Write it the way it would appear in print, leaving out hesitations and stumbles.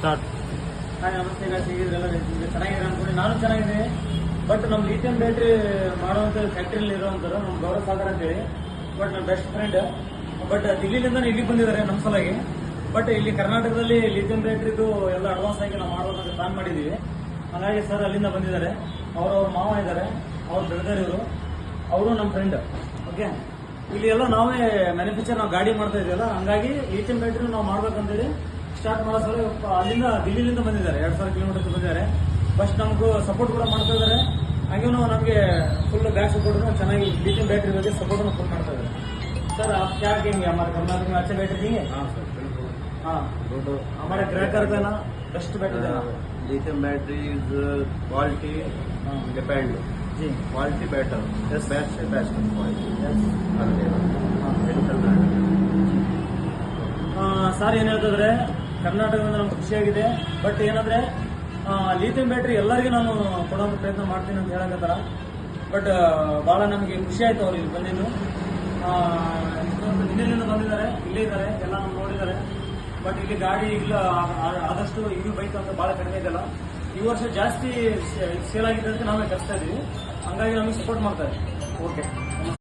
Start. Hi ನಮಸ್ತೆ guys, ಹೇಗಿದ್ರಲ್ಲ ಚೆನ್ನಾಗಿದೆ ಅನ್ಕೊಂಡು ನಾನು ಚೆನ್ನಾಗಿದ್ದೀನಿ. ಬಟ್ ನಮ್ಮ ಲಿಥಿಯಂ ಬ್ಯಾಟ್ರಿ ಮಾಡುವಂಥ ಫ್ಯಾಕ್ಟ್ರಿಯಲ್ಲಿ ಇರುವಂಥವ್ರು ನಮ್ಮ ಗೌರವ ಸಾಗರ್ ಅಂತೇಳಿ. ಬಟ್ ನನ್ನ ಬೆಸ್ಟ್ ಫ್ರೆಂಡ್. ಬಟ್ ದಿಲ್ಲಿಲಿಂದ ಇಲ್ಲಿಗೆ ಬಂದಿದ್ದಾರೆ ನಮ್ಮ ಸಲುವಾಗಿ. ಬಟ್ ಇಲ್ಲಿ ಕರ್ನಾಟಕದಲ್ಲಿ ಲಿಥಿಯಂ ಬ್ಯಾಟ್ರಿದು ಎಲ್ಲ ಅಡ್ವಾನ್ಸ್ ಆಗಿ ನಾವು ಮಾಡುವಂತ ಪ್ಲಾನ್ ಮಾಡಿದ್ದೀವಿ. ಹಾಗಾಗಿ ಸರ್ ಅಲ್ಲಿಂದ ಬಂದಿದ್ದಾರೆ. ಅವ್ರ ಮಾವ ಇದ್ದಾರೆ, ಅವ್ರ ಬ್ರದರ್ ಇವರು, ಅವರು ನಮ್ಮ ಫ್ರೆಂಡ್. ಓಕೆ, ಇಲ್ಲಿ ಎಲ್ಲ ನಾವೇ ಮ್ಯಾನುಫ್ಯಾಕ್ಚರ್ ನಾವು ಗಾಡಿ ಮಾಡ್ತಾ ಇದೆಯಲ್ಲ, ಹಂಗಾಗಿ ಲಿಥಿಯಂ ಬ್ಯಾಟ್ರಿ ನಾವು ಮಾಡ್ಬೇಕಂತೇಳಿ ಸ್ಟಾರ್ಟ್ ಮಾಡೋ ಸಲ ಅಲ್ಲಿಂದ ದಿಲ್ಲಿಲಿಂದ ಬಂದಿದ್ದಾರೆ. 2000 ಕಿಲೋಮೀಟರ್ ಬಂದಿದ್ದಾರೆ. ಫಸ್ಟ್ ನಮಗೂ ಸಪೋರ್ಟ್ ಕೂಡ ಮಾಡ್ತಾ ಇದ್ದಾರೆ. ಹಾಗೆ ನಮಗೆ ಫುಲ್ ಬ್ಯಾಕ್ ಸಪೋರ್ಟ್ ಚೆನ್ನಾಗಿ ಲಿಥಿಯಂ ಬ್ಯಾಟ್ರಿ ಬಗ್ಗೆ सपोर्ट फुल करता है. सर आप क्या कहेंगे हमारे कर्नाटक में अच्छे बैटरी देंगे? हाँ सर, बिल्कुल. हाँ, हमारे ग्राहक देना बेस्ट बैटरी देना. Lithium battery is quality depend. जी, क्वालिटी बेटर, बेस्ट से बेस्ट क्वालिटी. ಸರ್ ಏನ್ ಹೇಳ್ತಿದ್ರೆ ಕರ್ನಾಟಕದಿಂದ ನಮ್ಗೆ ಖುಷಿಯಾಗಿದೆ. ಬಟ್ ಏನಂದ್ರೆ ಲಿಥಿಯಂ ಬ್ಯಾಟ್ರಿ ಎಲ್ಲರಿಗೂ ನಾನು ಕೊಡುವಂತ ಪ್ರಯತ್ನ ಮಾಡ್ತೀನಿ ಅಂತ ಹೇಳಕತ್ತಾರ. ಬಟ್ ಬಹಳ ನಮಗೆ ಖುಷಿ ಆಯ್ತು ಅವ್ರು ಇಲ್ಲಿ ಬಂದಿದ್ದು. ದಿಲ್ಲಿಯಿಂದ ಬಂದಿದ್ದಾರೆ, ಇಲ್ಲೇ ಇದ್ದಾರೆ, ಎಲ್ಲ ನಮ್ಗೆ ನೋಡಿದ್ದಾರೆ. ಬಟ್ ಇಲ್ಲಿ ಗಾಡಿ ಇಲ್ಲ ಆದಷ್ಟು ಇದು ಬೈಕ್ ಅಂತ ಬಹಳ ಕಡಿಮೆ ಇದೆಲ್ಲ. ಈ ವರ್ಷ ಜಾಸ್ತಿ ಸೇಲ್ ಆಗಿದೆ ಅಂತ ನಾವೇ ಕಲಿಸ್ತಾ ಇದೀವಿ. ಹಂಗಾಗಿ ನಮಗೆ ಸಪೋರ್ಟ್ ಮಾಡ್ತಾರೆ. ಓಕೆ.